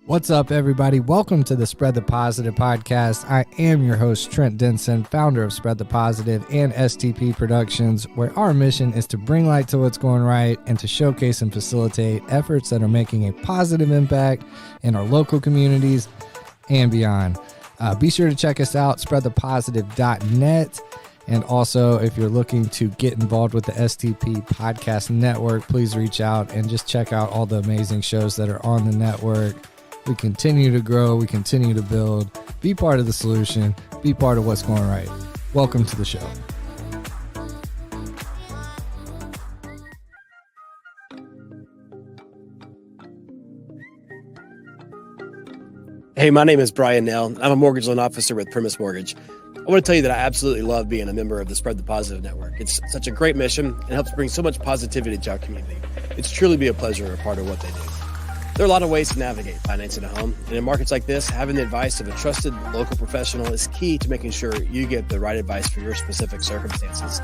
What's up, everybody? Welcome to the Spread the Positive podcast. I am your host, Trent Denson, founder of Spread the Positive and STP Productions, where our mission is to bring light to what's going right and to showcase and facilitate efforts that are making a positive impact in our local communities and beyond. Be sure to check us out, spreadthepositive.net. And also, if you're looking to get involved with the STP Podcast Network, please reach out and just check out all the amazing shows that are on the network. We continue to grow. We continue to build. Be part of the solution. Be part of what's going right. Welcome to the show. Hey, my name is Brian Nell. I'm a mortgage loan officer with Primis Mortgage. I want to tell you that I absolutely love being a member of the Spread the Positive Network. It's such a great mission and helps bring so much positivity to our community. It's truly be a pleasure a part of what they do. There are a lot of ways to navigate financing a home, and in markets like this, having the advice of a trusted local professional is key to making sure you get the right advice for your specific circumstances.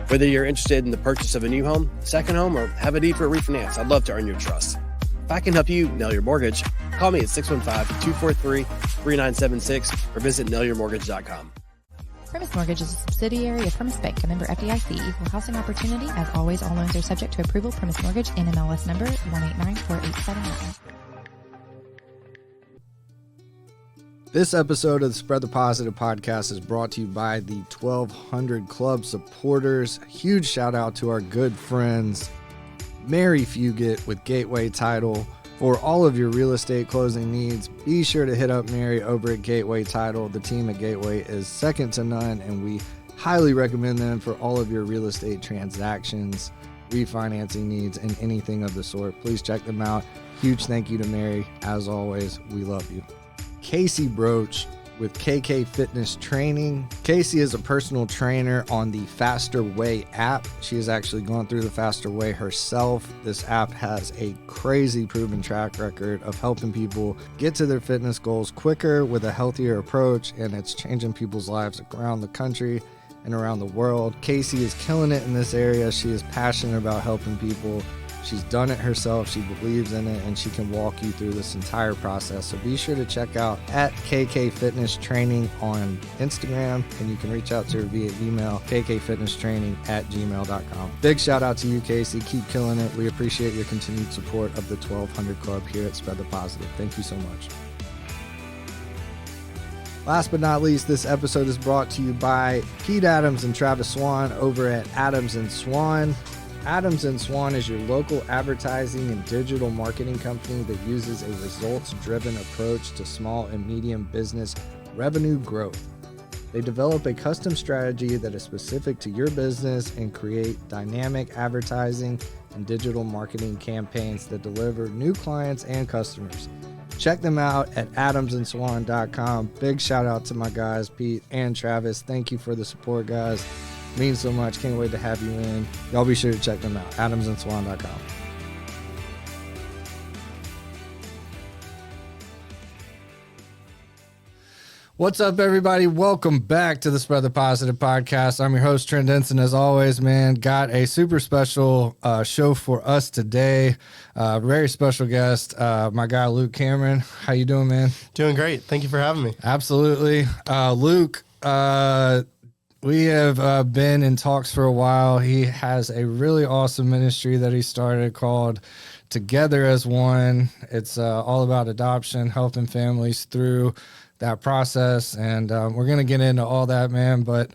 Whether you're interested in the purchase of a new home, second home, or have a need for a refinance, I'd love to earn your trust. If I can help you nail your mortgage, call me at 615-243-3976 or visit nailyourmortgage.com. Primis Mortgage is a subsidiary of Primis Bank, a member FDIC, equal housing opportunity. As always, all loans are subject to approval. Primis Mortgage, NMLS number 1894879. This episode of the Spread the Positive podcast is brought to you by the 1200 Club supporters. Huge shout out to our good friends, Mary Fugit with Gateway Title. For all of your real estate closing needs, be sure to hit up Mary over at Gateway Title. The team at Gateway is second to none, and we highly recommend them for all of your real estate transactions, refinancing needs, and anything of the sort. Please check them out. Huge thank you to Mary. As always, we love you. Casey Broach with KK Fitness Training. Casey is a personal trainer on the Faster Way app. She has actually gone through the Faster Way herself. This app has a crazy proven track record of helping people get to their fitness goals quicker with a healthier approach, and it's changing people's lives around the country and around the world. Casey is killing it in this area. She is passionate about helping people. She's done it herself, she believes in it, and she can walk you through this entire process. So be sure to check out at KK Fitness Training on Instagram, and you can reach out to her via email, kkfitnesstraining@gmail.com. Big shout out to you, Casey. Keep killing it. We appreciate your continued support of the 1200 Club here at Spread the Positive. Thank you so much. Last but not least, this episode is brought to you by Pete Adams and Travis Swan over at Adams & Swan. Adams & Swan is your local advertising and digital marketing company that uses a results-driven approach to small and medium business revenue growth. They develop a custom strategy that is specific to your business and create dynamic advertising and digital marketing campaigns that deliver new clients and customers. Check them out at adamsandswan.com. Big shout out to my guys, Pete and Travis. Thank you for the support, guys. Means so much. Can't wait to have you in. Y'all be sure to check them out. adamsandswan.com. What's up, everybody? Welcome back to the Spread the Positive podcast. I'm your host, Trent Denson. As always, man, got a super special show for us today. Very special guest, my guy, Luke Cameron. How you doing, man? Doing great. Thank you for having me. Absolutely. Luke, we have been in talks for a while. He has a really awesome ministry that he started called Together as One. It's all about adoption, helping families through that process. And we're going to get into all that, man. But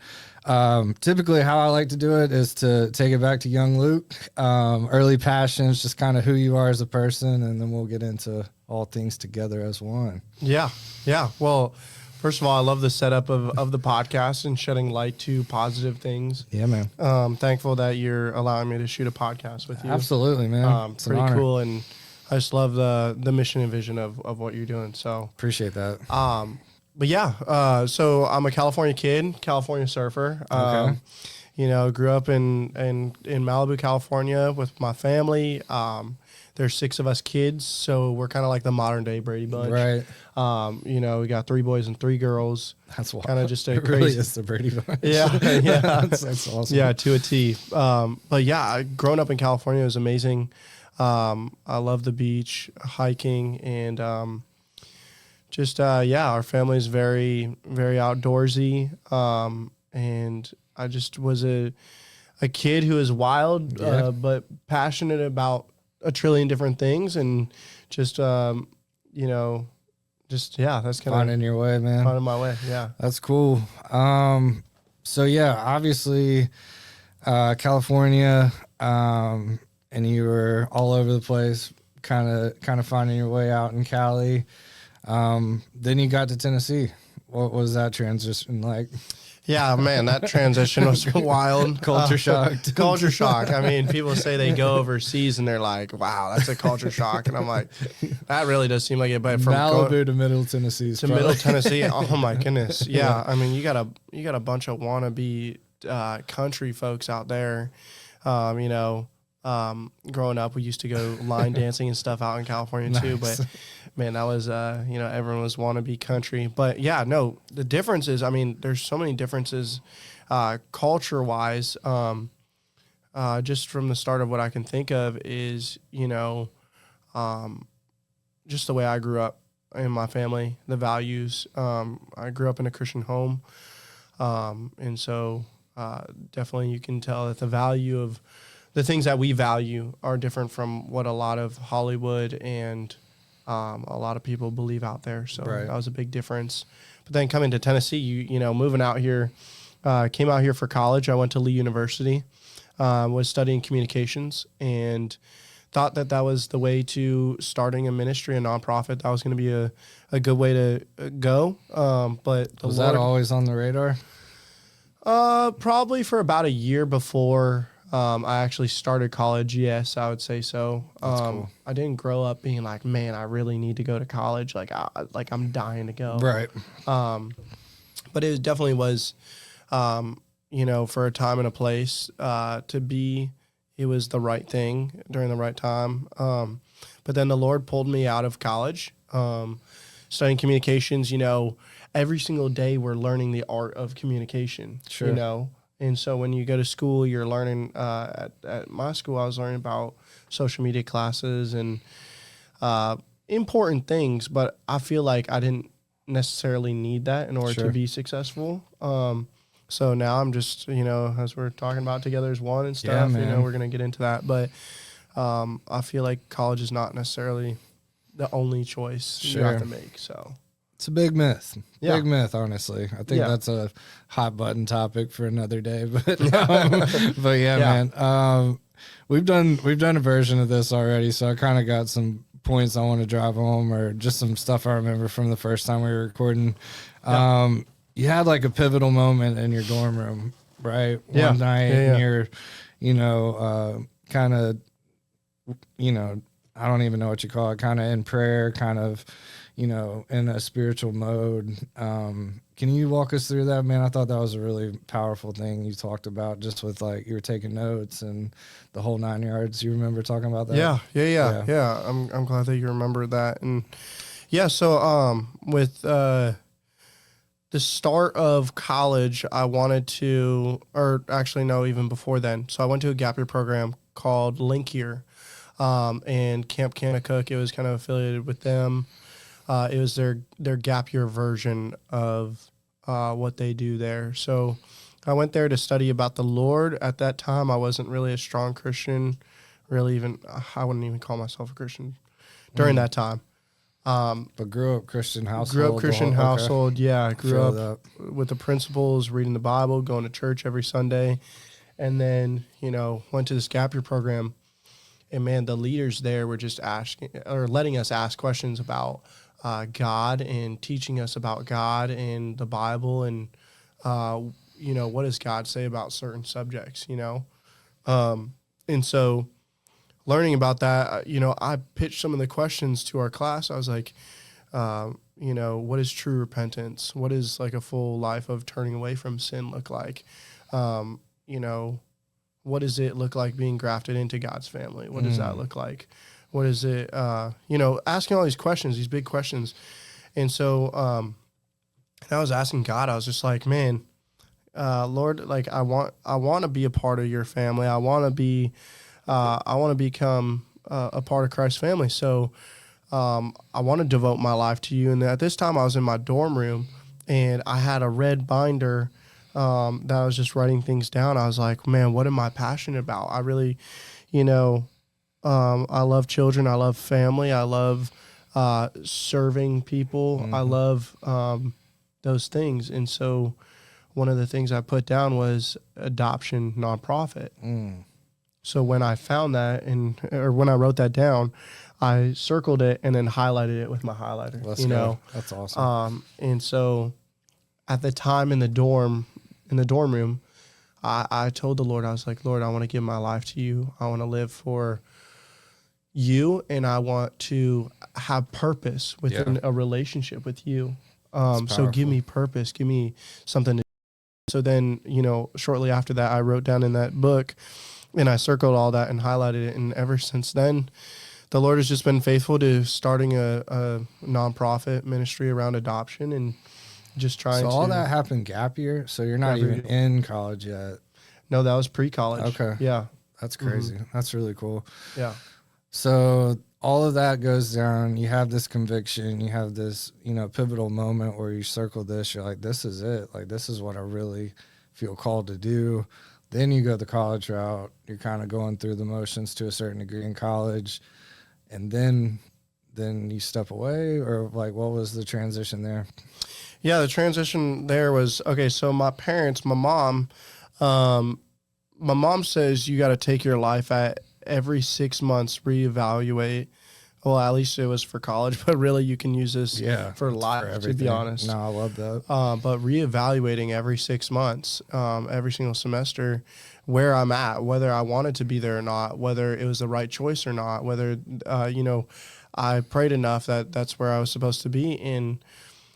typically how I like to do it is to take it back to young Luke, early passions, just kind of who you are as a person. And then we'll get into all things Together as One. Yeah. Well, first of all, I love the setup of the podcast and shedding light to positive things. Yeah, man. Thankful that you're allowing me to shoot a podcast with you. Absolutely, man. It's pretty cool, and I just love the mission and vision of what you're doing. So appreciate that. But yeah, so I'm a California kid, California surfer. Okay. Grew up in Malibu, California with my family. There's 6 of us kids, so we're kind of like the modern day Brady Bunch. Right. We got 3 boys and 3 girls. That's wild. Kind of just a it crazy. Really is the Brady Bunch. Yeah. That's awesome. Yeah, to a T. But yeah, growing up in California was amazing. I love the beach, hiking, and just our family's very, very outdoorsy. And I just was a kid who was wild, but passionate about a trillion different things, and just that's kind of Finding your way, man. finding my way. Yeah, That's cool. So yeah, obviously, California, and you were all over the place, kind of finding your way out in Cali. Then you got to Tennessee. What was that transition like? yeah, man, that transition was wild. Culture shocked. Culture shock. I mean, people say they go overseas and they're like, "Wow, that's a culture shock," and I'm like, that really does seem like it. But from Malibu to Middle Tennessee, Middle Tennessee, oh my goodness, yeah. I mean, you got a bunch of wannabe country folks out there. Growing up, we used to go line dancing and stuff out in California too. But man, that was everyone was wannabe country. But yeah, no, the difference is, I mean, there's so many differences culture wise. Just from the start of what I can think of is just the way I grew up in my family, the values. I grew up in a Christian home, and so definitely you can tell that the value of the things that we value are different from what a lot of Hollywood and a lot of people believe out there. So that was a big difference. But then coming to Tennessee, you moving out here, came out here for college. I went to Lee University, was studying communications, and thought that was the way to starting a ministry, a nonprofit. That was going to be a good way to go. But was that always on the radar? Probably for about a year before I actually started college. Yes, I would say so. That's cool. I didn't grow up being like, man, I really need to go to college. Like I'm dying to go. Right. But it definitely was, for a time and a place to be. It was the right thing during the right time. But then the Lord pulled me out of college, studying communications. Every single day we're learning the art of communication. Sure. And so when you go to school, you're learning, at my school, I was learning about social media classes and important things, but I feel like I didn't necessarily need that in order to be successful. So now I'm just, as we're talking about together as one and stuff, we're going to get into that. But I feel like college is not necessarily the only choice you have to make. So it's a big myth. Big myth, honestly. I think that's a hot button topic for another day. But man, we've done a version of this already, so I kind of got some points I want to drive home, or just some stuff I remember from the first time we were recording. You had like a pivotal moment in your dorm room, right? One night, and you're, kind of, I don't even know what you call it, kind of in prayer, kind of, in a spiritual mode. Can you walk us through that, man? I thought that was a really powerful thing you talked about, just with like you were taking notes and the whole 9 yards. You remember talking about that? Yeah. I'm glad that you remember that. And so with the start of college, I wanted to, or actually no, even before then. So I went to a gap year program called Link Year, and Camp Kanakuk. It was kind of affiliated with them. It was their gap year version of what they do there. So I went there to study about the Lord. At that time, I wasn't really a strong Christian, I wouldn't even call myself a Christian during that time. But grew up Christian household. Yeah. Grew up with the principles, reading the Bible, going to church every Sunday. And then, went to this gap year program. And man, the leaders there were just asking or letting us ask questions about God, and teaching us about God and the Bible, and what does God say about certain subjects, and so learning about that, I pitched some of the questions to our class. I was like, what is true repentance? What is like a full life of turning away from sin look like? What does it look like being grafted into God's family? What does that look like? What is it, asking all these questions, these big questions. And so and I was asking God, I was just like, man, Lord, like I want to be a part of your family. I want to become a part of Christ's family. So I want to devote my life to you. And at this time I was in my dorm room and I had a red binder that I was just writing things down. I was like, man, what am I passionate about? I really, I love children. I love family. I love serving people. I love those things. And so one of the things I put down was adoption nonprofit. So when I found that or when I wrote that down, I circled it and then highlighted it with my highlighter. Let's go. That's awesome. And so at the time in the dorm room, I told the Lord, I was like, Lord, I want to give my life to you. I want to live for you, and I want to have purpose within a relationship with you. So give me purpose, give me something to do. So then, shortly after that, I wrote down in that book and I circled all that and highlighted it. And ever since then, the Lord has just been faithful to starting a nonprofit ministry around adoption and just trying to. So all that happened gap year? So you're not even in college yet? No, that was pre-college. Okay. Yeah. That's crazy. That's really cool. Yeah. So all of that goes down. You have this conviction. You have this, pivotal moment where you circle this. You're like, this is it. Like, this is what I really feel called to do. Then you go the college route. You're kind of going through the motions to a certain degree in college. And then you step away, or like, what was the transition there? Yeah, the transition there was, okay, so my mom says you got to take your life at every 6 months, reevaluate. Well, at least it was for college, but really you can use this for life, to be honest. No, I love that. But reevaluating every 6 months, every single semester, where I'm at, whether I wanted to be there or not, whether it was the right choice or not, whether, I prayed enough that that's where I was supposed to be. And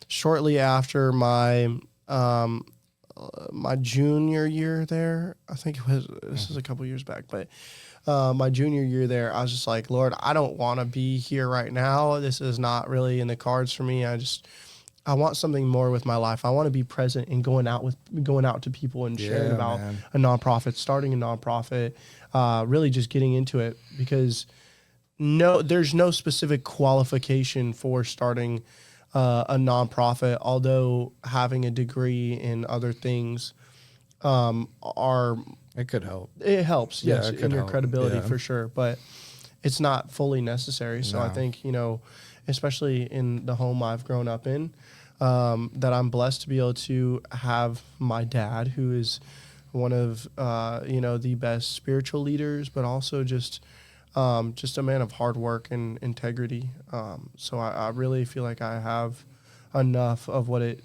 shortly after my junior year there, I think this was a couple years back, but my junior year there, I was just like, Lord, I don't want to be here right now. This is not really in the cards for me. I want something more with my life. I want to be present and going out to people and sharing about a nonprofit, starting a nonprofit, really just getting into it, because there's no specific qualification for starting a nonprofit, although having a degree in other things it could help. It helps, yes, it in your help. credibility for sure, but it's not fully necessary. So I think, especially in the home I've grown up in, that I'm blessed to be able to have my dad, who is one of the best spiritual leaders, but also just a man of hard work and integrity. So I really feel like I have enough of what it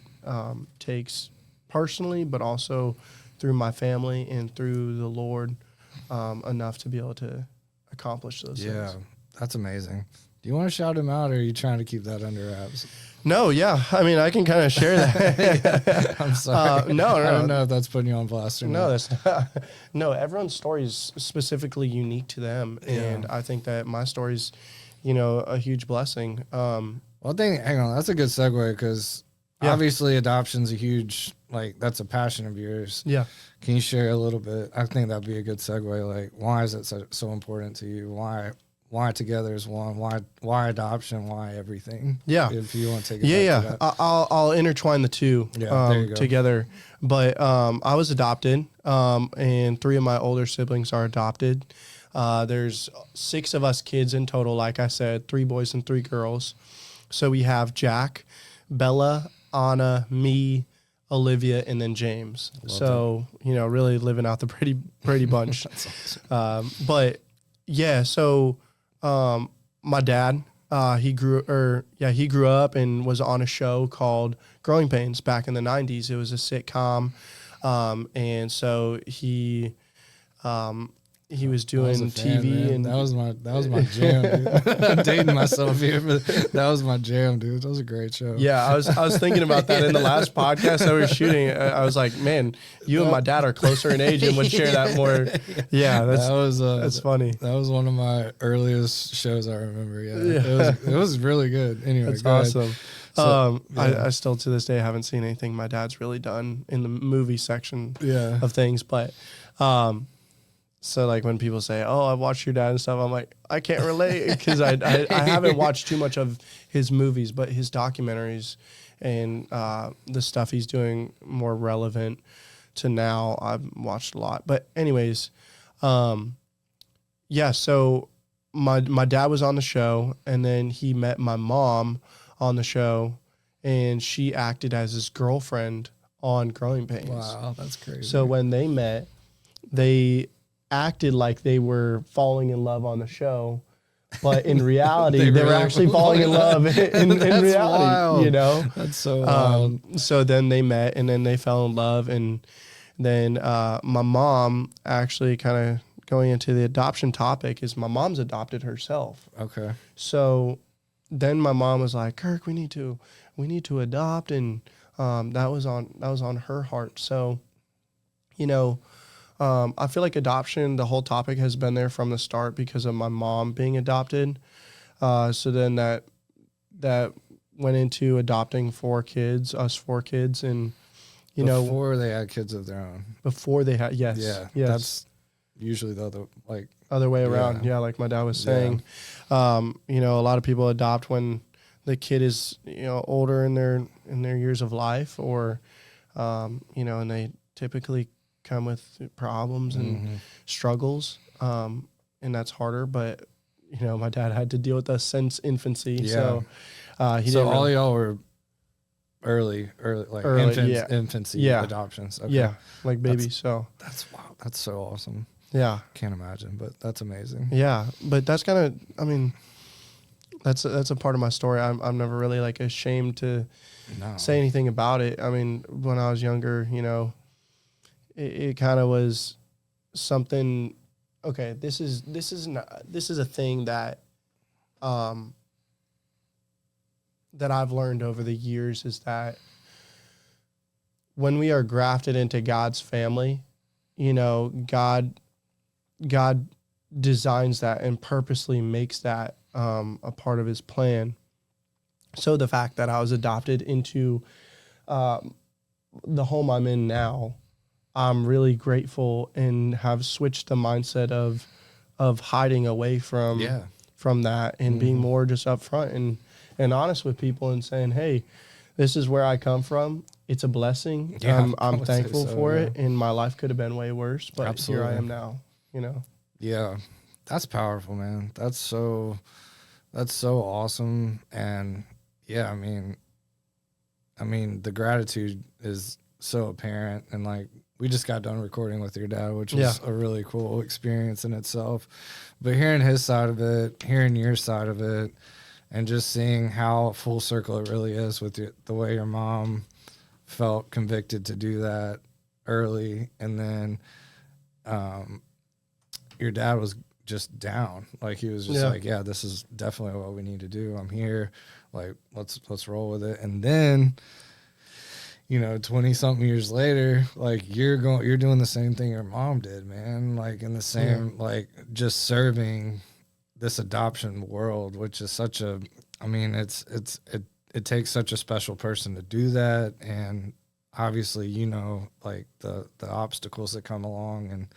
takes personally, but also through my family and through the Lord, enough to be able to accomplish those things. Yeah, that's amazing. Do you want to shout him out, or are you trying to keep that under wraps? No, yeah. I mean, I can kind of share that. I'm sorry. No. I don't know if that's putting you on blast or not. No, that's not. No, everyone's story is specifically unique to them. And I think that my story's, a huge blessing. Well, hang on. That's a good segue, because obviously adoption's a huge, that's a passion of yours. Yeah. Can you share a little bit? I think that'd be a good segue. Like, why is it so important to you? Why together is one? Why adoption? Why everything? Yeah. If you want to take it back to that. I'll intertwine the two together. But I was adopted, and 3 of my older siblings are adopted. There's 6 of us kids in total, like I said, 3 boys and 3 girls. So we have Jack, Bella, Anna, me, Olivia, and then James. Really living out the pretty bunch. That's awesome. But yeah, so my dad, he grew up and was on a show called Growing Pains back in the 90s. It was a sitcom. And so he was doing TV, and that was my jam, dude. I'm dating myself here, but that was my jam, dude. That was a great show. Yeah, I was thinking about that in the last podcast that we were shooting. I was like, man, you and my dad are closer in age and would share that more. Yeah, that's funny. That was one of my earliest shows I remember. Yeah. It was really good. Anyway, that's awesome. So, I still to this day haven't seen anything my dad's really done in the movie section of things, but So like when people say, "Oh, I watched your dad and stuff," I'm like, I can't relate because I haven't watched too much of his movies, but his documentaries and the stuff he's doing more relevant to now, I've watched a lot. But anyways, yeah. So my dad was on the show, and then he met my mom on the show, and she acted as his girlfriend on Growing Pains. Wow, that's crazy. So when they met, they acted like they were falling in love on the show, but in reality, they were really actually falling in love in reality. Wild. You know, That's so wild. so then they met, and then they fell in love, and then my mom actually kind of going into the adoption topic is my mom's adopted herself. Okay. So then my mom was like, Kirk, we need to adopt, and that was on her heart. So, you know, I feel like adoption, the whole topic has been there from the start because of my mom being adopted. So then that went into adopting us 4 kids, and Before they had kids of their own. before they had, yes, Yeah. yes. That's usually the other, like, Other way around. Yeah, like my dad was saying. A lot of people adopt when the kid is, older in their years of life, or and they typically come with problems and struggles. And that's harder, but my dad had to deal with us since infancy. Yeah. So he so didn't all really, y'all were early, like infancy adoptions. Okay. Yeah, like babies. So That's wow. That's so awesome. yeah. Can't imagine, but that's amazing. Yeah, but that's kind of, that's a part of my story. I'm never really like ashamed to say anything about it. I mean, when I was younger, it kind of was something. Okay, this is a thing that that I've learned over the years is that when we are grafted into God's family, God designs that and purposely makes that a part of his plan. So the fact that I was adopted into the home I'm in now, I'm really grateful and have switched the mindset of hiding away from that and being more just upfront and honest with people and saying, hey, this is where I come from. It's a blessing. Yeah, I'm thankful for it. And my life could have been way worse, but here I am now, Yeah, that's powerful, man. That's so awesome. And yeah, I mean, the gratitude is so apparent. And like, we just got done recording with your dad, which was a really cool experience in itself. But hearing his side of it, hearing your side of it, and just seeing how full circle it really is with the way your mom felt convicted to do that early, and then your dad was just down. Like, he was just like, yeah, this is definitely what we need to do. I'm here. Like, let's roll with it. And then, 20 something years later, like, you're doing the same thing your mom did, man. Like, in the same, like, just serving this adoption world, which is such a, it takes such a special person to do that. And obviously, like the obstacles that come along,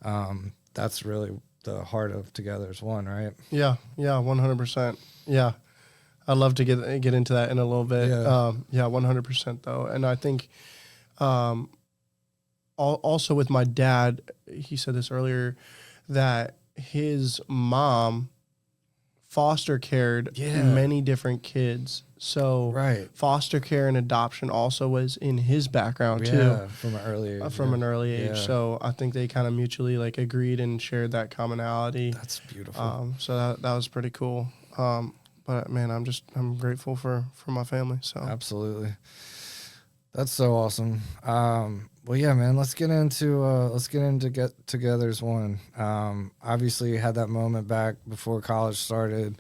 and that's really the heart of Together as One, right? Yeah, 100%. Yeah, I'd love to get into that in a little bit. Yeah, 100% though. And I think also with my dad, he said this earlier, that his mom foster cared many different kids. So foster care and adoption also was in his background too. From an early age. From an early age. So I think they kind of mutually like agreed and shared that commonality. That's beautiful. So that was pretty cool. But man, I'm grateful for my family. So absolutely. That's so awesome. Well, yeah, man, let's get into Get Together as One. Obviously you had that moment back before college started.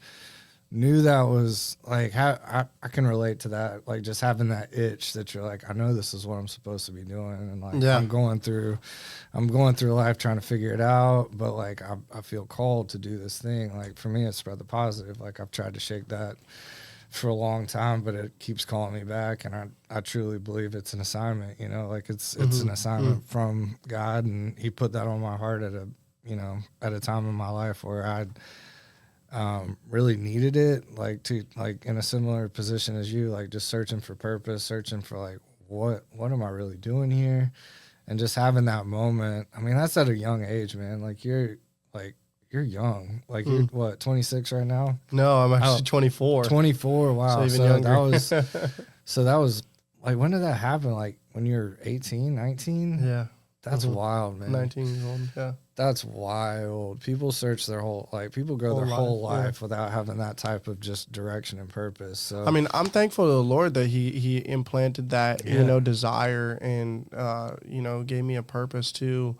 Knew that was like, I can relate to that. Like, just having that itch that you're like, I know this is what I'm supposed to be doing. And like, I'm going through life trying to figure it out, but like, I feel called to do this thing. Like, for me, it's Spread the Positive. Like, I've tried to shake that for a long time, but it keeps calling me back. And I truly believe it's an assignment, like it's an assignment from God. And he put that on my heart at you know, at a time in my life where I'd really needed it, like in a similar position as you, like just searching for purpose, searching for like what am I really doing here, and just having that moment. I mean, that's at a young age, man. Like you're young, like you're what, 26 right now? No, I'm actually 24. 24. Wow. So even So younger. that was like, when did that happen? Like when you're 18, 19? Yeah. That's wild, man. 19 years old. Yeah. That's wild. People search people go their whole life without having that type of just direction and purpose. So I mean, I'm thankful to the Lord that he implanted that, you know, desire and, you know, gave me a purpose to,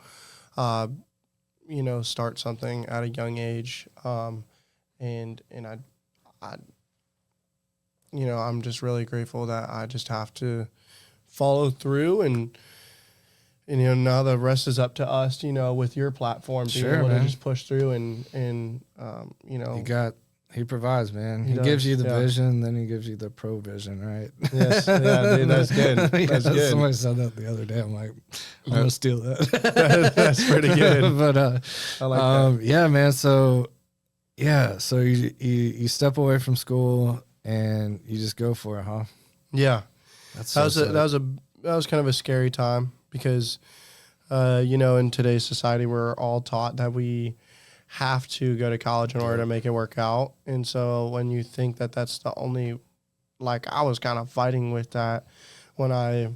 you know, start something at a young age. And I, you know, I'm just really grateful that I just have to follow through and you know, now the rest is up to us, you know, with your platform, being able to just push through and you know. He provides, man. He does, gives you the vision, then he gives you the provision, right? Yes. Yeah, dude, that's good. That's good. Somebody said that the other day. I'm like, I'm going to steal that. That's pretty good. But I like that. Yeah, man. So you step away from school and you just go for it, huh? Yeah. That was kind of a scary time because, you know, in today's society, we're all taught that we have to go to college in order to make it work out. And so when you think that that's the only, like, I was kind of fighting with that when I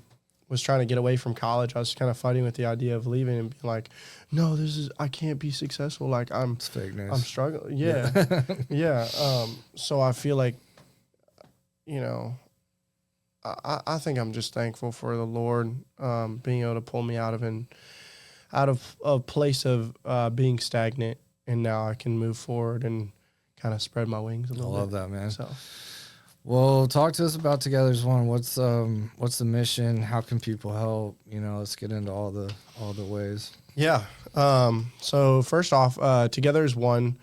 was trying to get away from college. I was kind of fighting with the idea of leaving and being like, no, I can't be successful. Like I'm struggling. Yeah. Yeah. So I feel like, you know, I think I'm just thankful for the Lord being able to pull me out of a place of being stagnant, and now I can move forward and kind of spread my wings a little bit. I love that, man. So, well, talk to us about Together as One. What's the mission? How can people help? You know, let's get into all the ways. Yeah. So first off, Together as One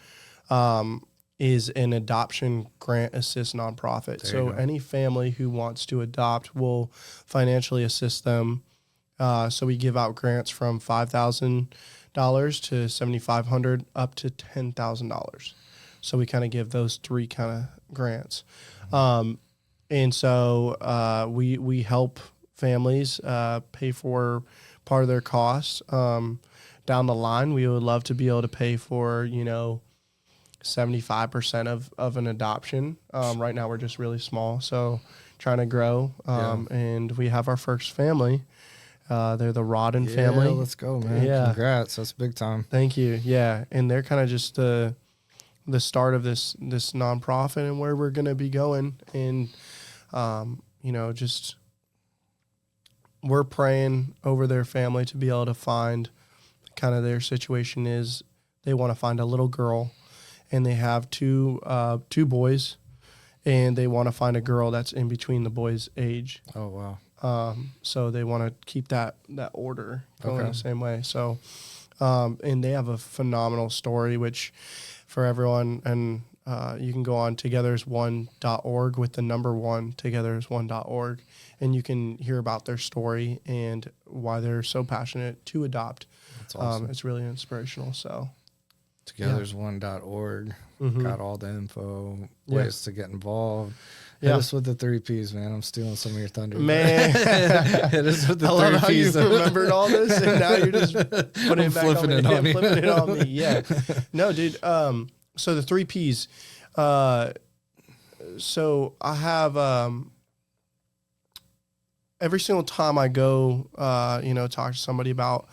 is an adoption grant assist nonprofit. So any family who wants to adopt will financially assist them. So we give out grants from $5,000 to $7,500 up to $10,000. So we kind of give those three kind of grants. And so we help families pay for part of their costs. Down the line, we would love to be able to pay for, you know, 75% of an adoption. Right now we're just really small, so trying to grow. And we have our first family. They're the Rodden family. Let's go, man. Yeah. Congrats. That's big time. Thank you. Yeah. And they're kind of just the start of this nonprofit and where we're going to be going. And, you know, just we're praying over their family to be able to find kind of their situation is they want to find a little girl. And they have two boys, and they want to find a girl that's in between the boys' age. Oh, wow. So they want to keep that order going the same way. So, and they have a phenomenal story, which for everyone, and you can go on togethersone.org with the number 1, togethersone.org, and you can hear about their story and why they're so passionate to adopt. That's awesome. It's really inspirational. So. Togethersone.org. Got all the info, ways to get involved. Hit us with the 3 Ps, man. I'm stealing some of your thunder. Man. Hit us with the 3 Ps. I love how you remembered all this, and now you're just putting it back flipping on me. Flipping it on me. Yeah. No, dude. So the 3 Ps. So I have every single time I go, you know, talk to somebody about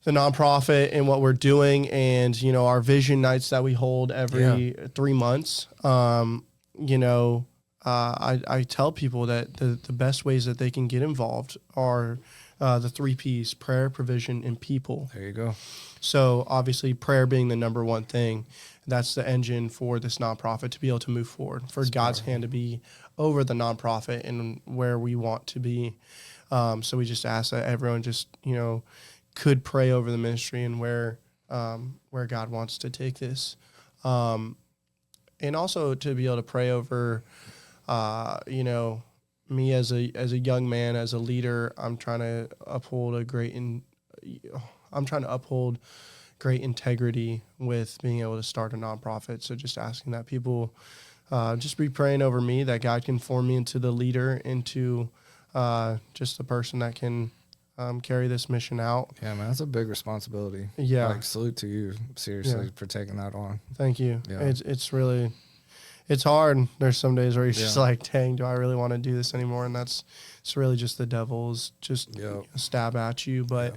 the nonprofit and what we're doing, and you know, our vision nights that we hold every 3 months. You know, I tell people that the best ways that they can get involved are the 3 Ps: prayer, provision, and people. There you go. So obviously, prayer being the number one thing. That's the engine for this nonprofit to be able to move forward, for God's hand to be over the nonprofit and where we want to be. So we just ask that everyone just, you know, could pray over the ministry and where God wants to take this. And also to be able to pray over, you know, me as a young man, as a leader. I'm trying to uphold great integrity with being able to start a nonprofit. So just asking that people just be praying over me, that God can form me into the leader, into just the person that can carry this mission out. Yeah, man, that's a big responsibility. Yeah. Like, salute to you, seriously, for taking that on. Thank you. Yeah. It's really, it's hard. There's some days where you're just Yeah. like, dang, do I really want to do this anymore? And it's really just the devil's just stab at you. But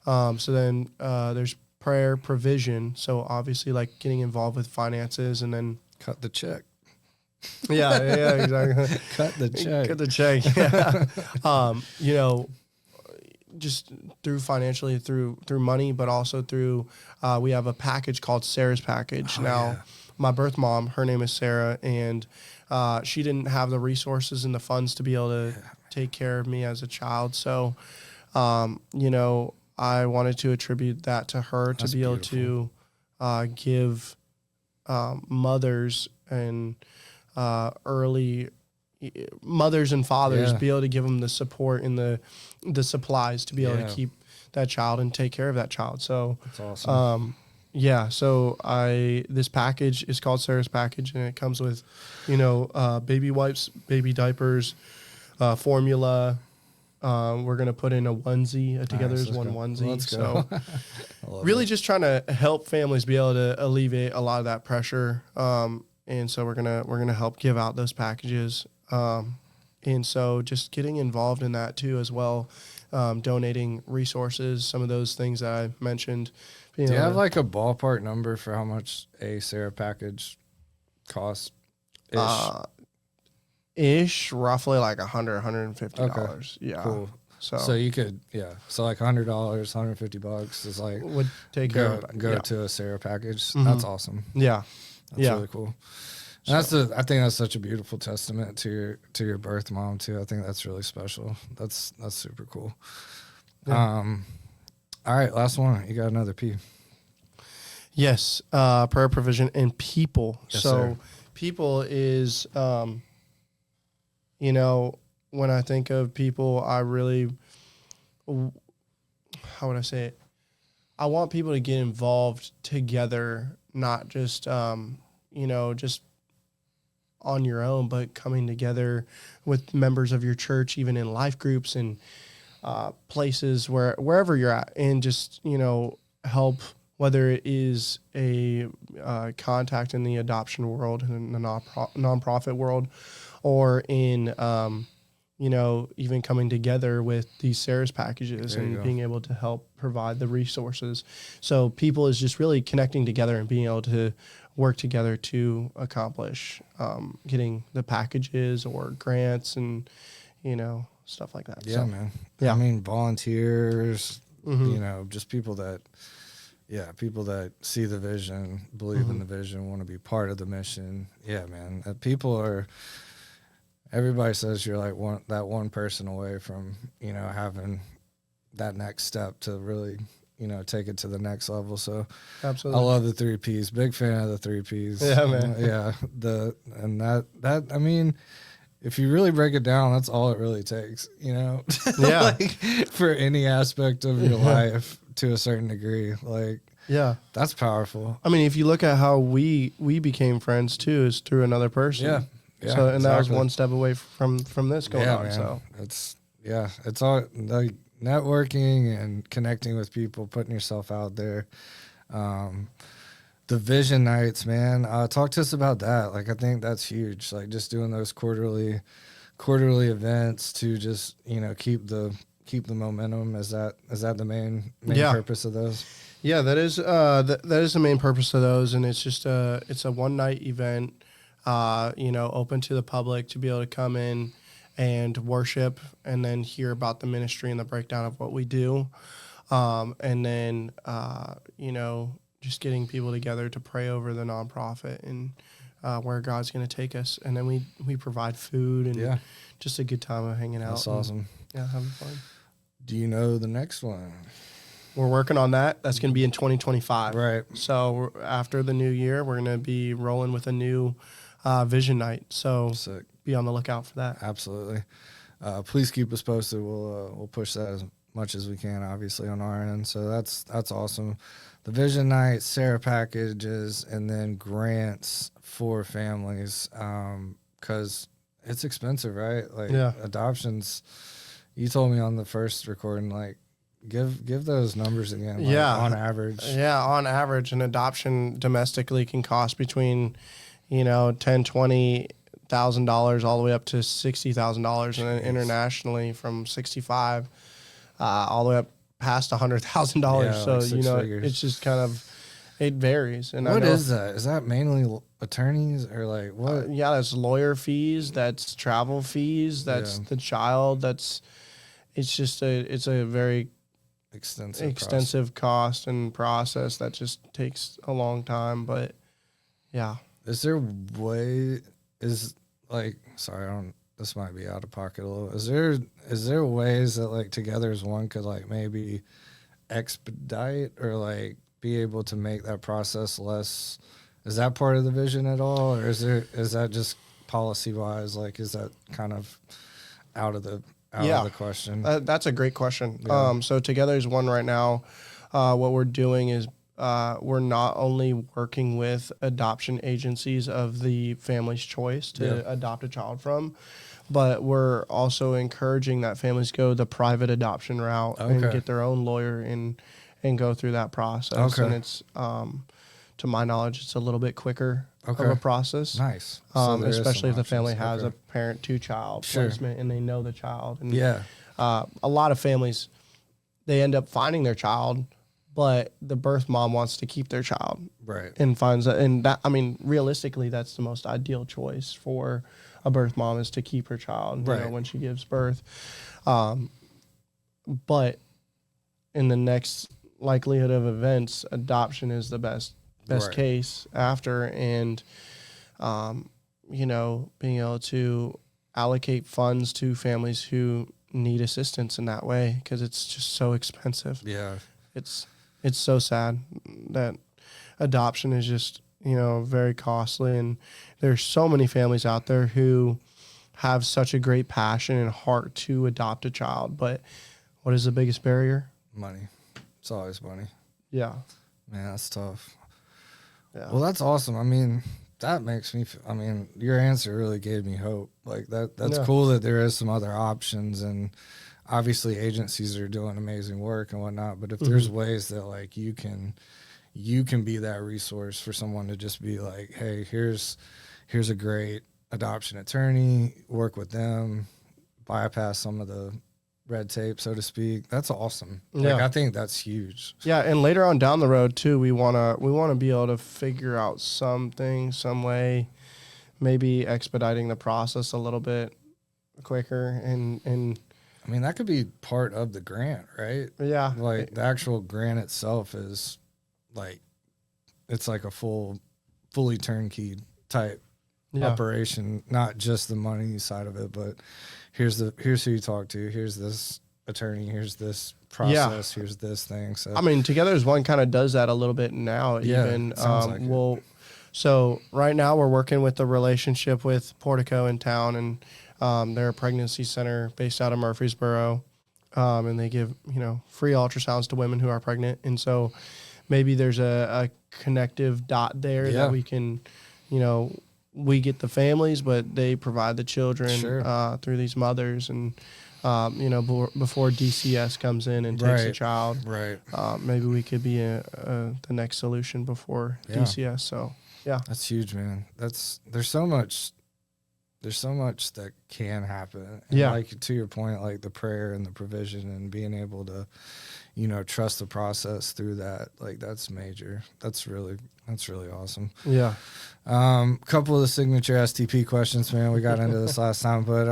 so then there's prayer, provision. So obviously, like, getting involved with finances, and then Cut the check. yeah, exactly. Cut the check. Cut the check. Yeah. You know, just through financially, through money, but also through we have a package called Sarah's Package. My birth mom, her name is Sarah, and she didn't have the resources and the funds to be able to take care of me as a child. So, you know, I wanted to attribute that to her. That's to be able to give mothers and early mothers and fathers, be able to give them the support and the supplies to be able to keep that child and take care of that child. So that's awesome. So this package is called Sarah's Package, and it comes with, you know, baby wipes, baby diapers, formula. We're going to put in a onesie, together as one onesie. Let's so go. really just trying to help families be able to alleviate a lot of that pressure. And so we're going to help give out those packages. And so just getting involved in that too, as well. Donating resources, some of those things that I mentioned. Do you have like a ballpark number for how much a Sarah package costs? Roughly like $150. Okay. Yeah. Cool. So you could, so like $100, $150 is like would take care of it. Go to a Sarah package. That's awesome. Yeah. That's really cool. And I think that's such a beautiful testament to your birth mom too. I think that's really special. That's super cool. Yeah. All right, last one. You got another P. Yes, prayer, provision, and people. Yes, so sir. People is, you know, when I think of people, I really, how would I say it? I want people to get involved together, not just, you know, just on your own, but coming together with members of your church, even in life groups and places wherever you're at, and just, you know, help, whether it is a contact in the adoption world and in the nonprofit world, or in, you know, even coming together with these Sarah's packages and being able to help provide the resources. So people is just really connecting together and being able to work together to accomplish getting the packages or grants and, you know, stuff like that. Yeah, so, man. Yeah. I mean, volunteers, you know, just people that see the vision, believe in the vision, want to be part of the mission. Yeah, man. Everybody says you're like one person away from, you know, having that next step to really, you know, take it to the next level. So absolutely. I love the 3 Ps. Big fan of the 3 Ps. Yeah, man. That I mean, if you really break it down, that's all it really takes, you know? Yeah. Like, for any aspect of your life to a certain degree. Like, yeah, that's powerful. I mean, if you look at how we became friends too, is through another person. Yeah. So, and that was one step away from this going on. Man. So it's all like networking and connecting with people, putting yourself out there. The vision nights, man. Talk to us about that. Like, I think that's huge. Like, just doing those quarterly events to just, you know, keep the momentum. Is that the main purpose of those? Yeah, that is the main purpose of those, and it's just it's a one night event, you know, open to the public to be able to come in and worship, and then hear about the ministry and the breakdown of what we do, and then you know, just getting people together to pray over the nonprofit and where God's going to take us, and then we provide food and just a good time of hanging out. That's awesome. Having fun. Do you know the next one? We're working on that. That's going to be in 2025. Right. So after the new year, we're going to be rolling with a new vision night. So be on the lookout for that. Absolutely. Please keep us posted. We'll push that as much as we can, obviously, on our end. So that's awesome. The Vision Night, Sarah packages, and then grants for families, because it's expensive, right? Like adoptions. You told me on the first recording, like give those numbers again. Like on average. Yeah, on average, an adoption domestically can cost between, $10,000-$20,000 all the way up to $60,000, and then internationally from 65 all the way up past $100,000. Yeah, So like figures. it's just kind of, it varies. And what is that? Is that mainly attorneys or like what? That's lawyer fees. That's travel fees. That's the child. It's a very extensive cost and process that just takes a long time. But is there this might be out of pocket a little. Is there ways that like Together as One could like maybe expedite or like be able to make that process less? Is that part of the vision at all, or is that just policy wise? Like, is that kind of out of the question? That's a great question. Yeah. So Together as One right now, what we're doing is we're not only working with adoption agencies of the family's choice to adopt a child from, but we're also encouraging that families go the private adoption route and get their own lawyer and go through that process. And it's, to my knowledge, it's a little bit quicker of a process. Nice. Especially if the family has a parent-to-child placement and they know the child. And a lot of families, they end up finding their child, but the birth mom wants to keep their child. Right. And finds that, realistically, that's the most ideal choice for a birth mom, is to keep her child when she gives birth. But in the next likelihood of events, adoption is the best case after. And, being able to allocate funds to families who need assistance in that way, because it's just so expensive. Yeah. It's so sad that adoption is just, very costly. And there's so many families out there who have such a great passion and heart to adopt a child. But what is the biggest barrier? Money. It's always money. Yeah. Man, that's tough. Yeah. Well, that's awesome. I mean, that makes me, your answer really gave me hope. Like that's cool that there is some other options, and obviously agencies are doing amazing work and whatnot. But if there's ways that like you can be that resource for someone to just be like, hey, here's a great adoption attorney, work with them, bypass some of the red tape, so to speak. That's awesome. Like, I think that's huge. Yeah, and later on down the road too, we wanna be able to figure out something, some way, maybe expediting the process a little bit quicker. And that could be part of the grant, right? Yeah. Like the actual grant itself is like, it's like a fully turnkey type operation, not just the money side of it, but here's who you talk to, here's this attorney, here's this process, here's this thing. So Together as One kind of does that a little bit now. Even like so right now we're working with the relationship with Portico in town, and they're a pregnancy center based out of Murfreesboro, and they give free ultrasounds to women who are pregnant. And so maybe there's a connective dot there that we can, we get the families, but they provide the children through these mothers. And, before DCS comes in and takes a child, maybe we could be the next solution before DCS. So, that's huge, man. There's so much that can happen. And like to your point, like the prayer and the provision and being able to, trust the process through that, like that's major. That's really awesome. Yeah. Couple of the signature STP questions, man. We got into this last time, but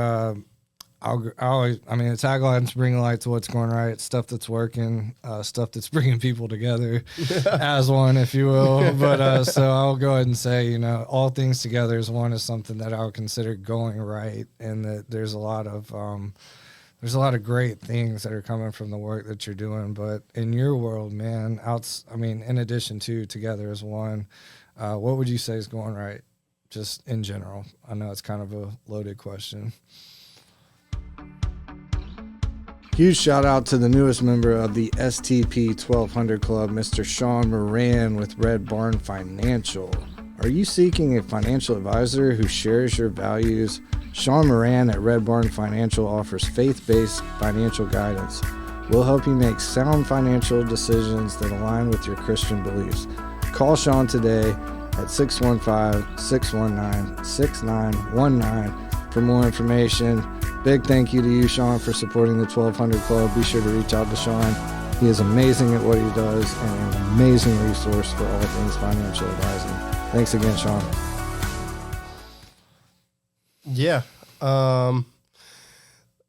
the tagline is bring light to what's going right, stuff that's working, stuff that's bringing people together as one, if you will. But so I'll go ahead and say, all things together as one is something that I would consider going right, and that there's a lot of great things that are coming from the work that you're doing. But in your world, man, in addition to Together as One, what would you say is going right, just in general? I know it's kind of a loaded question. Huge shout out to the newest member of the STP 1200 Club, Mr. Sean Moran with Red Barn Financial. Are you seeking a financial advisor who shares your values? Sean Moran at Red Barn Financial offers faith-based financial guidance. We'll help you make sound financial decisions that align with your Christian beliefs. Call Sean today at 615-619-6919 for more information. Big thank you to you, Sean, for supporting the 1200 Club. Be sure to reach out to Sean. He is amazing at what he does and an amazing resource for all things financial advising. Thanks again, Sean. Yeah.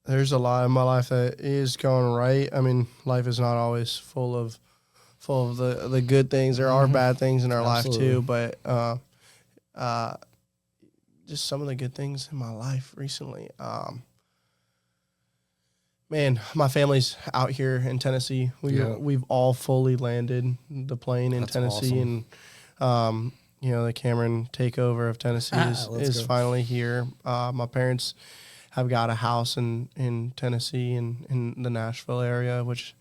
There's a lot in my life that is going right. I mean, life is not always full of the good things. There are bad things in our life too, but just some of the good things in my life recently. Man, my family's out here in Tennessee. We've all fully landed the plane in Tennessee, awesome. And the Cameron takeover of Tennessee is finally here. My parents have got a house in Tennessee and in the Nashville area, which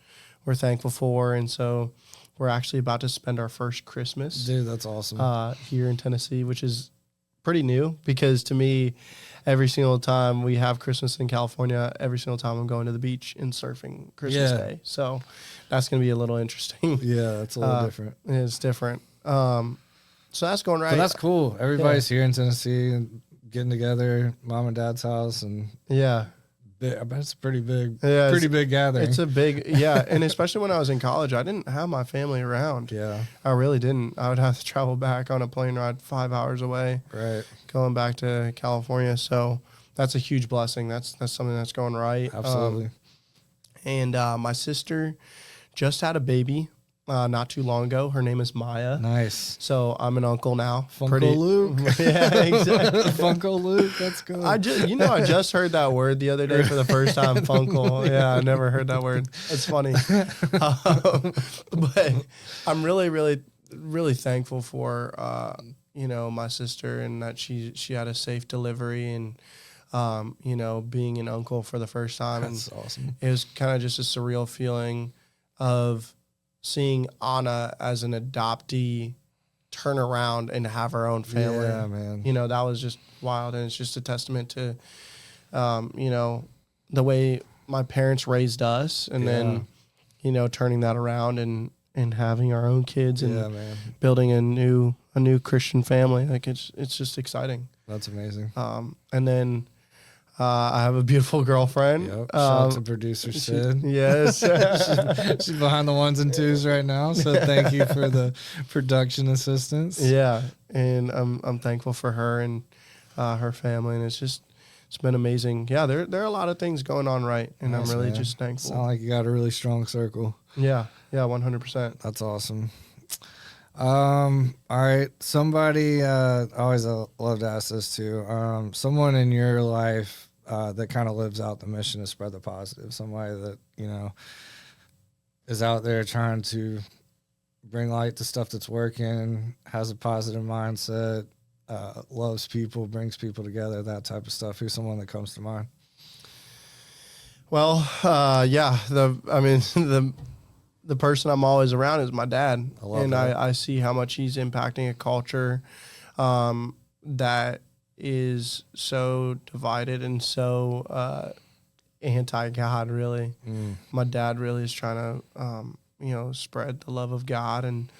we're thankful for, and so we're actually about to spend our first Christmas. Dude, that's awesome. Here in Tennessee, which is pretty new because to me, every single time we have Christmas in California, every single time I'm going to the beach and surfing Christmas Day. So that's going to be a little interesting. Yeah, that's a little different. It's different. So that's going right. But that's cool. Everybody's here in Tennessee and getting together, mom and dad's house, and I bet it's a pretty big gathering. It's a big, and especially when I was in college, I didn't have my family around. Yeah. I really didn't. I would have to travel back on a plane ride 5 hours away. Right. Going back to California. So that's a huge blessing. That's something that's going right. Absolutely. And my sister just had a baby not too long ago. Her name is Maya. Nice. So I'm an uncle now. Funko Luke. Yeah, exactly. Funko Luke. That's good. I just heard that word the other day for the first time. Funko. Yeah, I never heard that word. It's funny. But I'm really, really, really thankful for my sister and that she had a safe delivery and being an uncle for the first time. That's awesome. It was kind of just a surreal feeling of seeing Anna as an adoptee turn around and have her own family. Yeah, man. That was just wild. And it's just a testament to, the way my parents raised us and then, turning that around and having our own kids and building a new Christian family. Like it's just exciting. That's amazing. And then, I have a beautiful girlfriend. Yep. Shout out to producer Sid. Yes. She's behind the ones and twos right now. So thank you for the production assistance. Yeah. And I'm thankful for her and her family. And it's been amazing. Yeah, there are a lot of things going on right. And nice, I'm really just thankful. Sound like you got a really strong circle. Yeah. Yeah, 100%. That's awesome. All right. Somebody, I always love to ask this too. Someone in your life that kind of lives out the mission to spread the positive. Somebody that, is out there trying to bring light to stuff that's working, has a positive mindset, loves people, brings people together, that type of stuff. Who's someone that comes to mind? Well, the person I'm always around is my dad. I see how much he's impacting a culture that is so divided and so anti-God, really. My dad really is trying to, spread the love of God. And,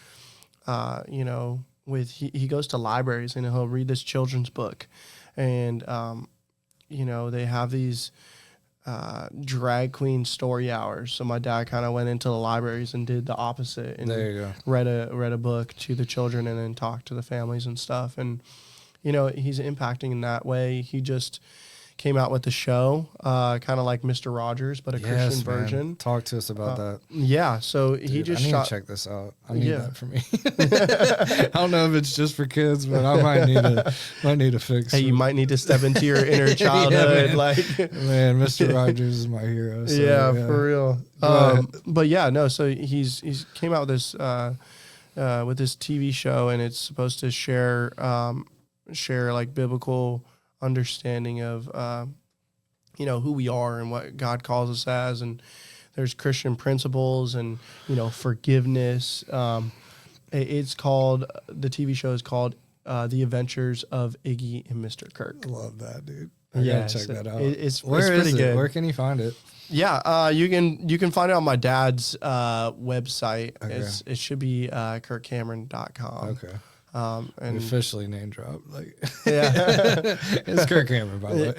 he goes to libraries and he'll read this children's book. And, they have these drag queen story hours. So my dad kind of went into the libraries and did the opposite and there you go. read a book to the children and then talked to the families and stuff. And he's impacting in that way. He just came out with the show, kind of like Mr. Rogers, but a Christian version. Talk to us about that. Yeah, so he Dude, just I need to check this out. I need that for me. I don't know if it's just for kids, but I might need to fix it. You might need to step into your inner childhood. Man, Mr. Rogers is my hero. So, yeah, for real. But yeah, no. So he's came out with this TV show, and it's supposed to share like biblical understanding of who we are and what God calls us as, and there's Christian principles and, forgiveness. It's called, the TV show is called The Adventures of Iggy and Mr. Kirk. I love that, dude. Yeah, Gotta check that out. It's Where pretty is it? good. Where can you find it? Yeah, you can find it on my dad's website. Okay. It should be kirkcameron.com. Okay. And Officially name drop. yeah. It's Kirk Cameron, by the way.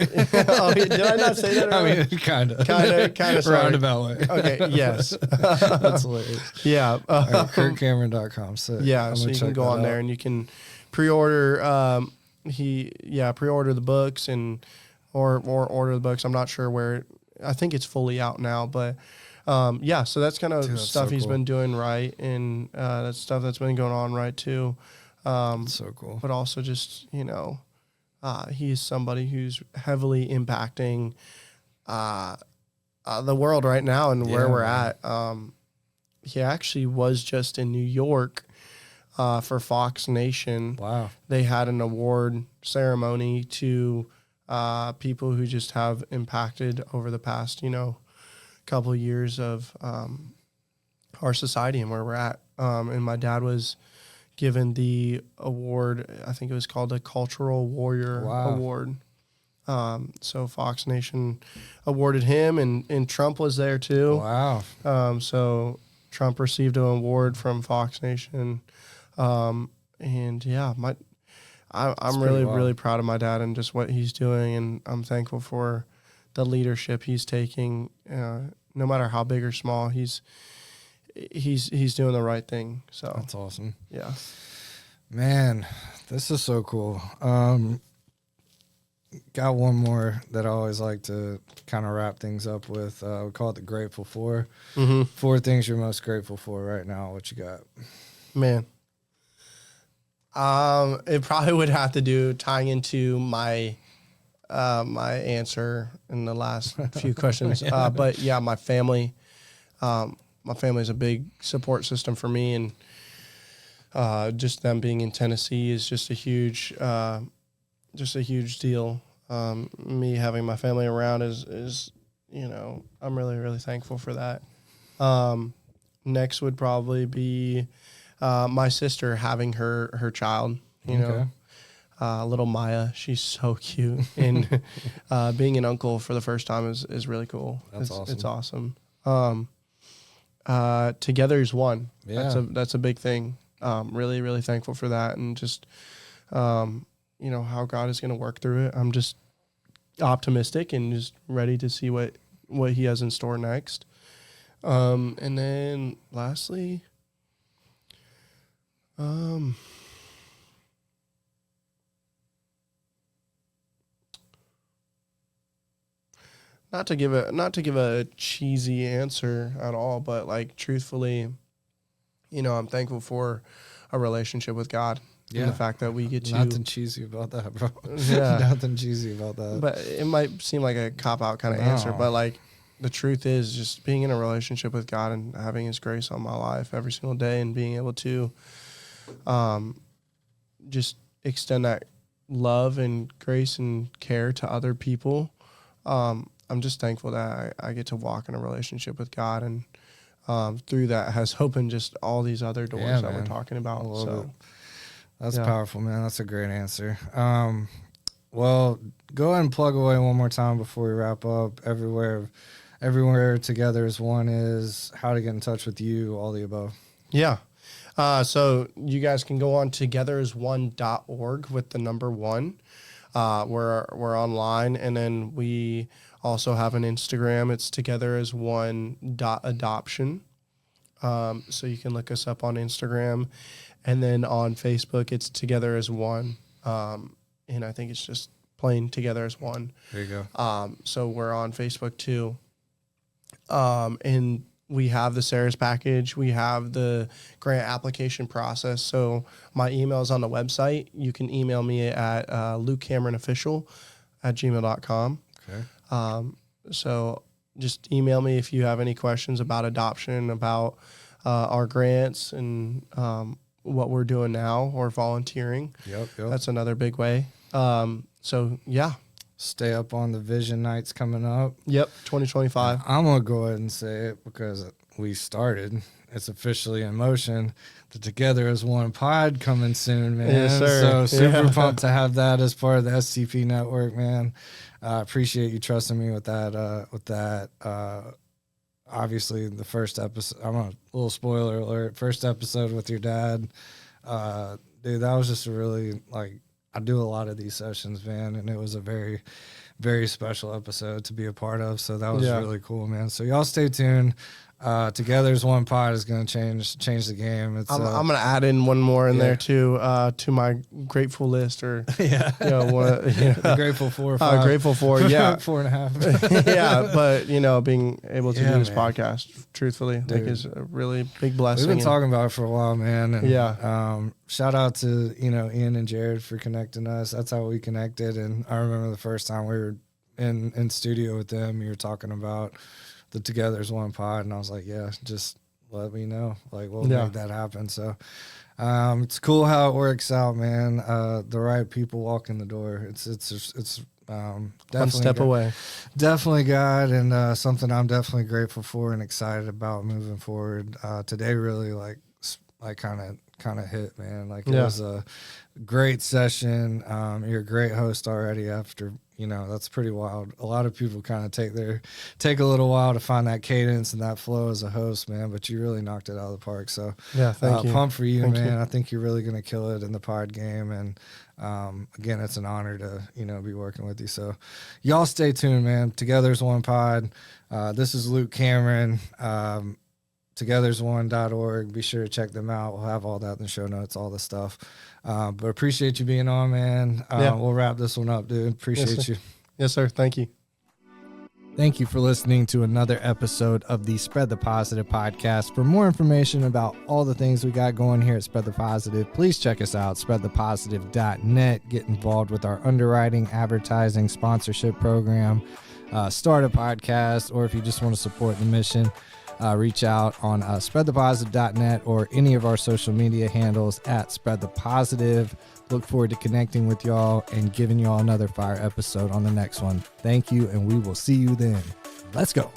Oh, did I not say that? I Earlier? mean, kind of. Kind of. Roundabout way. Okay. Yes. That's hilarious. Yeah. All right, KirkCameron.com. So yeah. So you can go on there and you can pre-order. Pre-order the books or order the books. I'm not sure where. I think it's fully out now, but so that's kind of stuff he's been doing right, and that's stuff that's been going on right too. So cool. But also just, he is somebody who's heavily impacting the world right now and where we're at. He actually was just in New York for Fox Nation. Wow. They had an award ceremony to people who just have impacted over the past, couple of years of our society and where we're at. And my dad was given the award. I think it was called the Cultural Warrior Award. So Fox Nation awarded him, and Trump was there too. Wow. So Trump received an award from Fox Nation. And yeah, I'm really proud of my dad and just what he's doing, and I'm thankful for the leadership he's taking. No matter how big or small, he's doing the right thing. So that's awesome. Yeah, man, this is so cool. Got one more that I always like to kind of wrap things up with. We call it the Grateful Four. Mm-hmm. 4 things you're most grateful for right now. What you got? Man. It probably would have to do tying into my answer in the last few questions. But yeah, my family. My family is a big support system for me, and just them being in Tennessee is just a huge deal. Me having my family around is I'm really thankful for that. Next would probably be my sister having her child, little Maya. She's so cute, and being an uncle for the first time is really cool. It's awesome. Together is one. Yeah. That's a big thing. Really thankful for that, and just how God is going to work through it. I'm just optimistic and just ready to see what He has in store next. And then lastly, not to give a cheesy answer at all, but truthfully, I'm thankful for a relationship with God. Yeah. And the fact that we get to... Nothing cheesy about that, bro. Yeah. Nothing cheesy about that. But it might seem like a cop-out kind of answer, but the truth is just being in a relationship with God and having His grace on my life every single day, and being able to just extend that love and grace and care to other people. I'm just thankful that I get to walk in a relationship with God, and through that has opened just all these other doors that we're talking about. So that's powerful, man. That's a great answer. Well, go ahead and plug away one more time before we wrap up. Everywhere together as one is how to get in touch with you, all the above. Yeah. So you guys can go on togetheras1.org with the number 1. We're online, and then we also have an Instagram. It's togetheras1.adoption. So you can look us up on Instagram, and then on Facebook it's Together as One. And I think it's just plain Together as One. There you go. So we're on Facebook too. And we have the Sarah's package. We have the grant application process. So my email is on the website. You can email me at lukecameronofficial@gmail.com. Okay. So just email me if you have any questions about adoption, about our grants, and what we're doing now, or volunteering. Yep. That's another big way. So yeah, stay up on the vision nights coming up. Yep, 2025. I'm going to go ahead and say it because we started. It's officially in motion. The Together as One pod coming soon, man. Yes, sir. So super pumped to have that as part of the STP network, man. Appreciate you trusting me with that. Obviously, the first episode, I'm a little spoiler alert, first episode with your dad. Dude, that was just a really, like, I do a lot of these sessions, man, and it was a very, very special episode to be a part of. So that was really cool, man. So y'all stay tuned. Together as One pod is going to change the game. It's, I'm going to add in one more in there too, to my grateful list, or the grateful 4 or 5. Grateful for 4.5. Yeah, but being able to do this podcast, truthfully, like, is a really big blessing. We've been talking about it for a while, man. And, shout out to Ian and Jared for connecting us. That's how we connected. And I remember the first time we were in studio with them, you were talking about the Together as One pod, and I was like, yeah, just let me know, like, we'll make that happen. So it's cool how it works out, man. The right people walk in the door. It's definitely one step away. Definitely God, and something I'm definitely grateful for and excited about moving forward. Today really like kind of hit, man. Like, it was a great session. You're a great host already after, that's pretty wild. A lot of people kind of take a little while to find that cadence and that flow as a host, man, but you really knocked it out of the park. So thank you. Pumped for you, Thank man. you. I think you're really going to kill it in the pod game. And again, it's an honor to, be working with you. So y'all stay tuned, man. Together as One pod. This is Luke Cameron. Togethersone.org. Be sure to check them out. We'll have all that in the show notes, all the stuff. But appreciate you being on, man. We'll wrap this one up, dude. Appreciate you. Yes, sir. Thank you. Thank you for listening to another episode of the Spread the Positive podcast. For more information about all the things we got going here at Spread the Positive, please check us out, spreadthepositive.net. Get involved with our underwriting, advertising, sponsorship program, start a podcast, or if you just want to support the mission, reach out on spreadthepositive.net or any of our social media handles at Spread the Positive. Look forward to connecting with y'all and giving y'all another fire episode on the next one. Thank you, and we will see you then. Let's go.